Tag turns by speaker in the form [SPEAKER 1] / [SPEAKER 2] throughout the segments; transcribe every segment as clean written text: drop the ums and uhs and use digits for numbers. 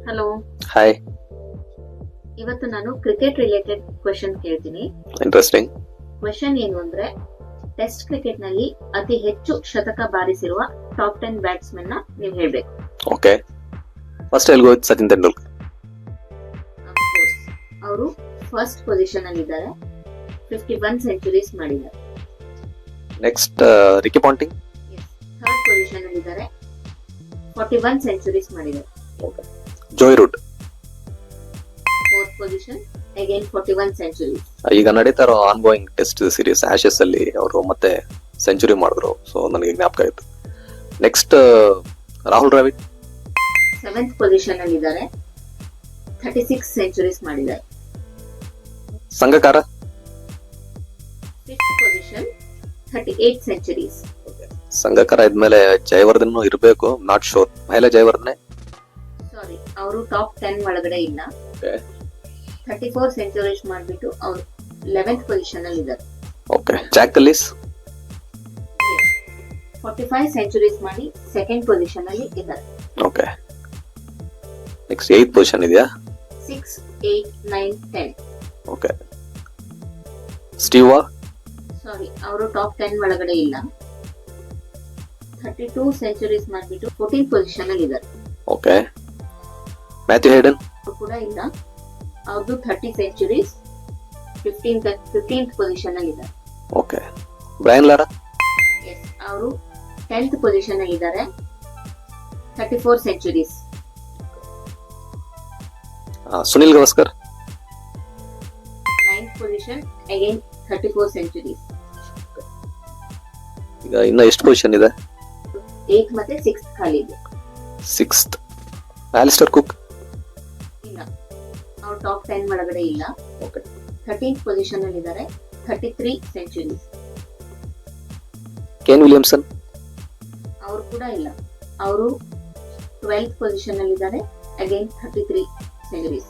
[SPEAKER 1] Hello,
[SPEAKER 2] hi.
[SPEAKER 1] ಇವತ್ತು ನಾನು cricket related question ಕೇಳ್ತೀನಿ.
[SPEAKER 2] ಇಂಟ್ರೆಸ್ಟಿಂಗ್.
[SPEAKER 1] ಕ್ವೆಶನ್ ಏನು ಅಂದ್ರೆ, ಟೆಸ್ಟ್ ಕ್ರಿಕೆಟ್ ನಲ್ಲಿ ಅತಿ ಹೆಚ್ಚು ಶತಕ ಬಾರಿಸಿರುವ ಟಾಪ್ 10 ಬ್ಯಾಟ್ಸ್ಮನ್ ನ ನೀವು ಹೇಳ್ಬೇಕು.
[SPEAKER 2] Okay, first I'll go with Sachin Tendulkar.
[SPEAKER 1] ಅವರು ಫಸ್ಟ್ ಪೊಸಿಷನ್ ಅಲ್ಲಿ ಇದ್ದಾರೆ, 51 ಸೆಂಚುರೀಸ್ ಮಾಡಿದ್ದಾರೆ.
[SPEAKER 2] Next Ricky Ponting.
[SPEAKER 1] Third position ಅಲ್ಲಿ ಇದ್ದಾರೆ, 41 ಸೆಂಚುರೀಸ್ ಮಾಡಿದ್ದಾರೆ.
[SPEAKER 2] Joe Root.
[SPEAKER 1] Fourth position, again 41 centuries.
[SPEAKER 2] ಈಗ ನಡೀತಾ ಇರೋ on going test series Ashes ಅಲ್ಲಿ ಅವರು ಮತ್ತೆ ಸೆಂಚುರಿ ಮಾಡಿದ್ರು, ಸೊ ನನಗೆ ಜ್ಞಾಪಕ ಆಯ್ತು. Next Rahul Dravid.
[SPEAKER 1] 7th position ಅಲ್ಲಿ ಇದ್ದಾರೆ, 36 ಸೆಂಚುರೀಸ್ ಮಾಡಿದ್ದಾರೆ.
[SPEAKER 2] ಸಂಗಕಾರ.
[SPEAKER 1] 5th position, 38 centuries.
[SPEAKER 2] ಸಂಗಕಾರ ಇದ್ಮೇಲೆ ಜಯವರ್ಧನ್ ಇರಬೇಕು, ನಾಟ್ ಶೋರ್. ಮಹಿಳಾ ಜಯವರ್ಧನೆ.
[SPEAKER 1] ಸಾರಿ, ಅವರು ಟಾಪ್ 10 ಒಳಗಡೆ ಇಲ್ಲ. 34 ಸೆಂಚುರೀಸ್ ಮಾಡಿಬಿಟ್ಟು ಅವರು 11th ಪೊಸಿಷನ್ ಅಲ್ಲಿ ಇದ್ದಾರೆ.
[SPEAKER 2] Okay, Jack Ellis.
[SPEAKER 1] 45 ಸೆಂಚುರೀಸ್ ಮಾಡಿ ಸೆಕೆಂಡ್ ಪೊಸಿಷನ್ ಅಲ್ಲಿ ಇದ್ದಾರೆ.
[SPEAKER 2] ಓಕೆ, ನೆಕ್ಸ್ಟ್ 8th ಪೊಸಿಷನ್ ಇದೆಯಾ?
[SPEAKER 1] 6, 8, 9, 10.
[SPEAKER 2] ಓಕೆ, ಸ್ಟೀವ್ ವಾ.
[SPEAKER 1] ಸಾರಿ, ಅವರು ಟಾಪ್ 10 ಒಳಗಡೆ ಇಲ್ಲ. 32 ಸೆಂಚುರೀಸ್ ಮಾಡಿಬಿಟ್ಟು 14th ಪೊಸಿಷನ್ ಅಲ್ಲಿ ಇದ್ದಾರೆ.
[SPEAKER 2] Okay, Matthew Hayden.
[SPEAKER 1] ಕೂಡ ಇಲ್ಲ, ಅವ್ರದ್ದು 30 ಸೆಂಚುರೀಸ್, 15th ಪೊಸಿಷನ್ ಅಲ್ಲಿ ಇದ್ದಾರೆ.
[SPEAKER 2] Okay, Brian Lara.
[SPEAKER 1] ಎಸ್, ಅವರು 10th ಪೊಸಿಷನ್ ಅಲ್ಲಿ ಇದ್ದಾರೆ, 34 centuries.
[SPEAKER 2] Sunil Gavaskar.
[SPEAKER 1] 9th position, again 34 centuries.
[SPEAKER 2] ಈಗ ಇನ್ನ ಎಷ್ಟು ಪೊಸಿಷನ್ ಇದೆ?
[SPEAKER 1] 8th ಮತ್ತೆ 6th ಖಾಲಿ ಇದೆ.
[SPEAKER 2] 6th Alastair cook.
[SPEAKER 1] ಇಲ್ಲ, ಅವ್ರು ಟಾಪ್ 10 ಒಳಗಡೆ ಇಲ್ಲ.
[SPEAKER 2] ಓಕೆ,
[SPEAKER 1] 13th ಪೊಸಿಷನ್ ಅಲ್ಲಿ ಇದ್ದಾರೆ, 33 ಸೆಂಚುರೀಸ್.
[SPEAKER 2] Kane Williamson.
[SPEAKER 1] ಅವರು ಕೂಡ ಇಲ್ಲ, ಅವರು 12th ಪೊಸಿಷನ್ ಅಲ್ಲಿ ಇದ್ದಾರೆ, ಅಗೈನ್ 33 ಸೆಂಚುರೀಸ್.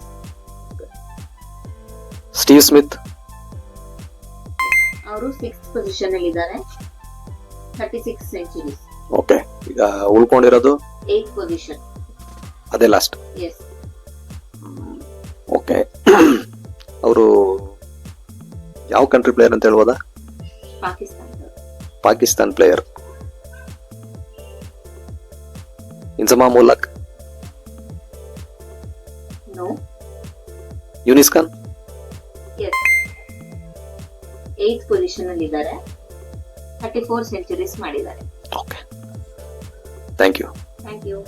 [SPEAKER 2] Steve Smith.
[SPEAKER 1] ಅವರು 6th ಪೊಸಿಷನ್ ಅಲ್ಲಿ ಇದ್ದಾರೆ, 36 ಸೆಂಚುರೀಸ್.
[SPEAKER 2] ಓಕೆ, ಈಗ ಉಳ್ಕೊಂಡಿರೋದು
[SPEAKER 1] 8th ಪೊಸಿಷನ್.
[SPEAKER 2] ಅದೇ ಲಾಸ್ಟ್.
[SPEAKER 1] ಎಸ್.
[SPEAKER 2] ಓಕೆ, ಅವರು ಯಾವ ಕಂಟ್ರಿ ಪ್ಲೇಯರ್ ಅಂತ ಹೇಳ್ಬೋದಾ? Pakistan player. Inzamam ul-Haq.
[SPEAKER 1] No.
[SPEAKER 2] Younis Khan.
[SPEAKER 1] Yes, 8th position ಅಲ್ಲಿ ಇದ್ದಾರೆ, 34 ಸೆಂಚುರೀಸ್ ಮಾಡಿದ್ದಾರೆ.
[SPEAKER 2] Okay, thank you.
[SPEAKER 1] Thank you.